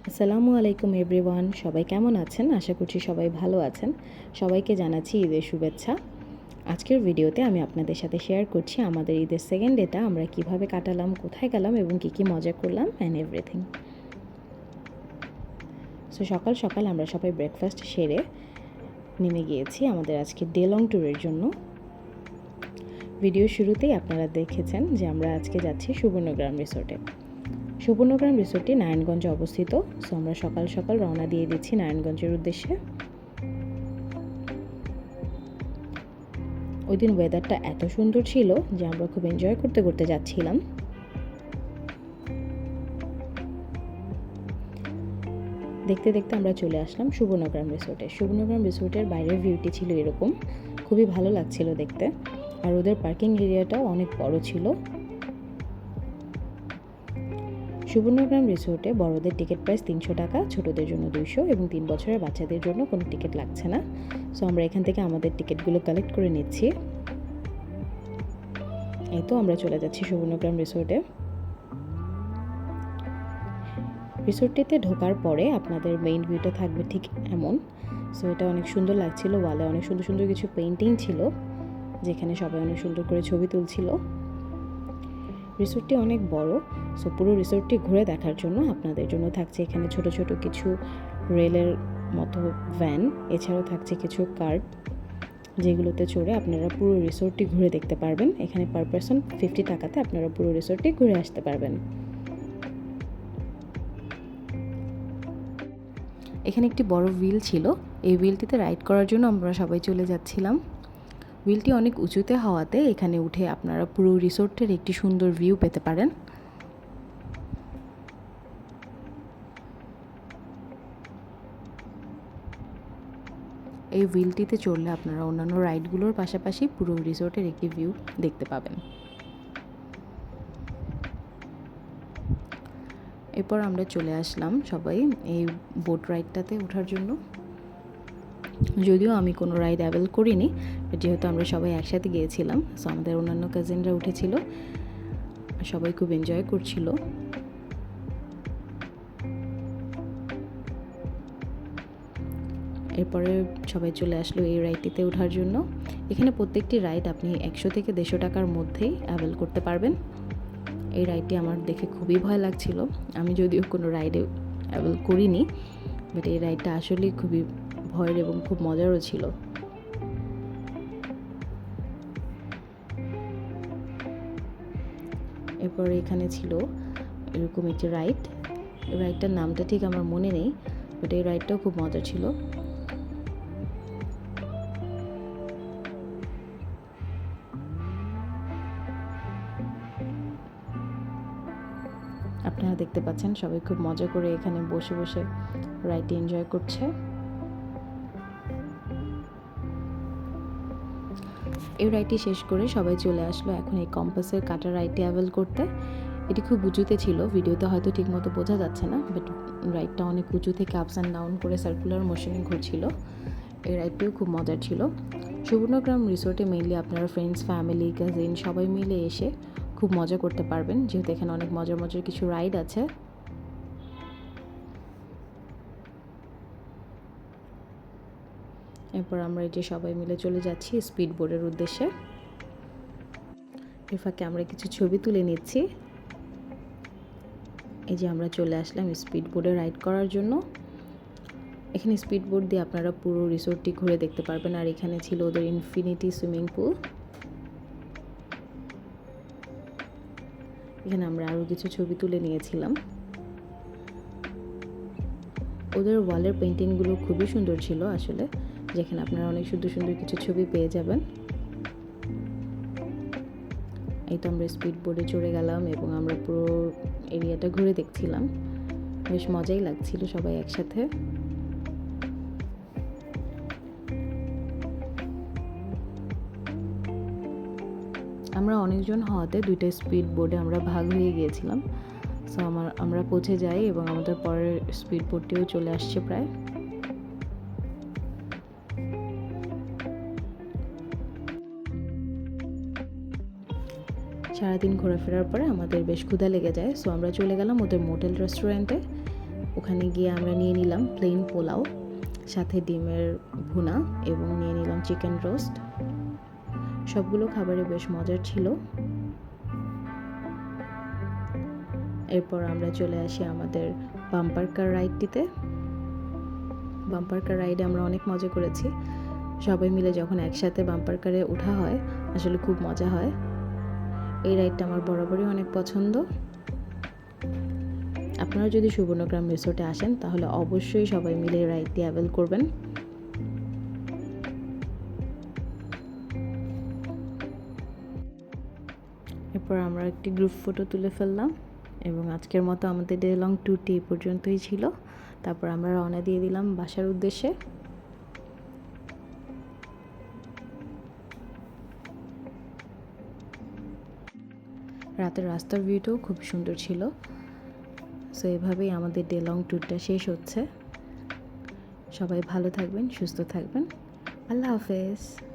আসসালামু আলাইকুম এভরিওয়ান, সবাই কেমন আছেন? আশা করছি সবাই ভালো আছেন। সবাইকে জানাচ্ছি ঈদের শুভেচ্ছা। আজকের ভিডিওতে আমি আপনাদের সাথে শেয়ার করছি আমাদের ঈদের সেকেন্ড ডেটা আমরা কিভাবে কাটালাম, কোথায় গেলাম এবং কী মজা করলাম অ্যান্ড এভরিথিং। সো সকাল সকাল আমরা সবাই ব্রেকফাস্ট সেরে নেমে গিয়েছি আমাদের আজকে ডে লং ট্যুরের জন্য। ভিডিও শুরুতেই আপনারা দেখেছেন যে আমরা আজকে যাচ্ছি সুবর্ণগ্রাম রিসোর্টে। সুবর্ণগ্রাম রিসোর্টটি নারায়ণগঞ্জে অবস্থিত। সো আমরা সকাল সকাল রওনা দিয়ে দিচ্ছি নারায়ণগঞ্জের উদ্দেশ্যে। ওই দিন ওয়েদারটা এত সুন্দর ছিল যে আমরা খুব এনজয় করতে করতে যাচ্ছিলাম। দেখতে দেখতে আমরা চলে আসলাম সুবর্ণগ্রাম রিসোর্টে। সুবর্ণগ্রাম রিসোর্টের বাইরের ভিউটি ছিল এরকম, খুবই ভালো লাগছিল দেখতে। আর ওদের পার্কিং এরিয়াটাও অনেক বড় ছিল। সুবর্ণগ্রাম রিসোর্টে বড়দের টিকিট প্রাইস 300 টাকা, ছোটদের জন্য 200 এবং 3 বছরের বাচ্চাদের জন্য কোনো টিকিট লাগছে না। সো আমরা এখান থেকে আমাদের টিকিটগুলো কালেক্ট করে নিচ্ছি। এই তো আমরা চলে যাচ্ছি সুবর্ণগ্রাম রিসোর্টে। রিসোর্টটিতে ঢোকার পরে আপনাদের মেইন ভিউটা থাকবে ঠিক এমন। সো এটা অনেক সুন্দর লাগছিল, ওয়ালে অনেক সুন্দর সুন্দর কিছু পেইন্টিং ছিল যেখানে সবাই অনেক সুন্দর করে ছবি তুলছিল। রিসোর্টটি অনেক বড়। সো পুরো রিসোর্টটি ঘুরে দেখার জন্য আপনাদের জন্য থাকছে এখানে ছোট ছোট কিছু রেলের মতো ভ্যান, এছাড়াও থাকছে কিছু কার্ট যেগুলোতে চড়ে আপনারা পুরো রিসোর্টটি ঘুরে দেখতে পারবেন। এখানে পার পারসন 50 টাকাতে আপনারা পুরো রিসোর্টটি ঘুরে আসতে পারবেন। এখানে একটি বড় হুইল ছিল, এই হুইলটিতে রাইড করার জন্য আমরা সবাই চলে যাচ্ছিলাম। হুইলটি অনেক উঁচুতে হওয়াতে এখানে উঠে আপনারা পুরো রিসোর্টের একটি সুন্দর ভিউ পেতে পারেন। এই হুইলটিতে চড়লে আপনারা অন্যান্য রাইডগুলোর পাশাপাশি পুরো রিসোর্টের একটি ভিউ দেখতে পাবেন। এরপর আমরা চলে আসলাম সবাই এই বোট রাইডটাতে ওঠার জন্য। যদিও আমি কোনো রাইড অ্যাভেল করিনি, যেহেতু আমরা সবাই একসাথে গিয়েছিলাম। সো আমাদের অন্যান্য কাজিনরা উঠেছিল, সবাই খুব এনজয় করছিল। এরপরে সবাই চলে আসলো এই রাইডটিতে ওঠার জন্য। এখানে প্রত্যেকটি রাইড আপনি 100 থেকে 150 টাকার মধ্যেই অ্যাভেল করতে পারবেন। এই রাইডটি আমার দেখে খুবই ভয় লাগছিল। আমি যদিও কোনো রাইডে অ্যাভেল করিনি, বাট এই রাইডটা আসলেই খুবই ভয়ের এবং খুব মজারও ছিল। এরপর এখানে ছিল এরকম একটি রাইড। এই রাইডটার নামটা ঠিক আমার মনে নেই, বাট এই রাইডটাও খুব মজা ছিল। আপনারা দেখতে পাচ্ছেন সবাই খুব মজা করে এখানে বসে বসে রাইডটি এনজয় করছে। এই রাইডটি শেষ করে সবাই চলে আসলো এখন এই কম্পাসের কাটা রাইডটি অ্যাভেল করতে। এটি খুব উঁচুতে ছিল, ভিডিওতে হয়তো ঠিকমতো বোঝা যাচ্ছে না, বাট রাইডটা অনেক উঁচু থেকে আপস অ্যান্ড ডাউন করে সার্কুলার মোশনে ঘুরছিল। এই রাইডটিও খুব মজার ছিল। সুবর্ণগ্রাম রিসোর্টে মেইনলি আপনারা ফ্রেন্ডস, ফ্যামিলি, কাজিন সবাই মিলে এসে খুব মজা করতে পারবেন, যেহেতু এখানে অনেক মজার মজার কিছু রাইড আছে। এরপর আমরা এই যে সবাই মিলে চলে যাচ্ছি স্পিড বোটের উদ্দেশ্যে। এর ফাঁকে আমরা কিছু ছবি তুলে নিচ্ছি। এই যে আমরা চলে আসলাম স্পিড বোটে রাইড করার জন্য। এখানে স্পিড বোট দিয়ে আপনারা পুরো রিসোর্টটি ঘুরে দেখতে পারবেন। আর এখানে ছিল ওদের ইনফিনিটি সুইমিং পুল। এখানে আমরা আরও কিছু ছবি তুলে নিয়েছিলাম। ওদের ওয়ালের পেন্টিংগুলো খুবই সুন্দর ছিল আসলে, যেখানে আপনারা অনেক সুন্দর সুন্দর কিছু ছবি পেয়ে যাবেন। এই তো আমরা স্পিড বোটে চড়ে গেলাম এবং আমরা পুরো এরিয়াটা ঘুরে দেখছিলাম। বেশ মজাই লাগছিল সবাই একসাথে। আমরা অনেকজন হওয়াতে দুইটা স্পিড বোটে আমরা ভাগ হয়ে গিয়েছিলাম। সো আমরা পৌঁছে যাই এবং আমাদের পরের স্পিড বোটটিও চলে আসছে প্রায়। সারাদিন ঘোরাফেরার পরে আমাদের বেশ ক্ষুধা লেগে যায়। সো আমরা চলে গেলাম ওদের মোটেল রেস্টুরেন্টে। ওখানে গিয়ে আমরা নিয়ে নিলাম প্লেন পোলাও, সাথে ডিমের ভুনা এবং নিয়ে নিলাম চিকেন রোস্ট। সবগুলো খাবারই বেশ মজার ছিল। এরপর আমরা চলে আসি আমাদের বাম্পার কার রাইডটিতে। বাম্পার কার রাইডে আমরা অনেক মজা করেছি। সবাই মিলে যখন একসাথে বাম্পার কারে ওঠা হয় আসলে খুব মজা হয়। এই রাইডটা আমার বরাবরই অনেক পছন্দ। আপনারা যদি সুবর্ণগ্রাম রিসোর্টে আসেন তাহলে অবশ্যই সবাই মিলে এই রাইডটি অ্যাভেল করবেন। এরপর আমরা একটি গ্রুপ ফটো তুলে ফেললাম এবং আজকের মতো আমাদের ডে লং ট্যুরটি এই পর্যন্তই ছিল। তারপর আমরা রওনা দিয়ে দিলাম বাসার উদ্দেশ্যে। রাতের রাস্তার ভিউটাও খুব সুন্দর ছিল। সো এভাবেই আমাদের ডে লং ট্যুরটা শেষ হচ্ছে। সবাই ভালো থাকবেন, সুস্থ থাকবেন। আল্লাহ হাফেজ।